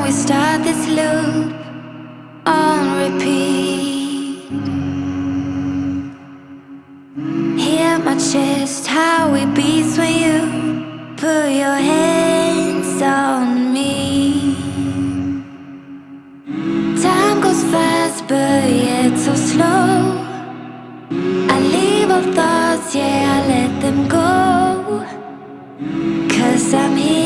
we start this loop on repeat. Hear my chest, how it beats when you put your hands on me. Time goes fast, but yet so slow. I leave all thoughts, yeah, I let them go. 'Cause I'm here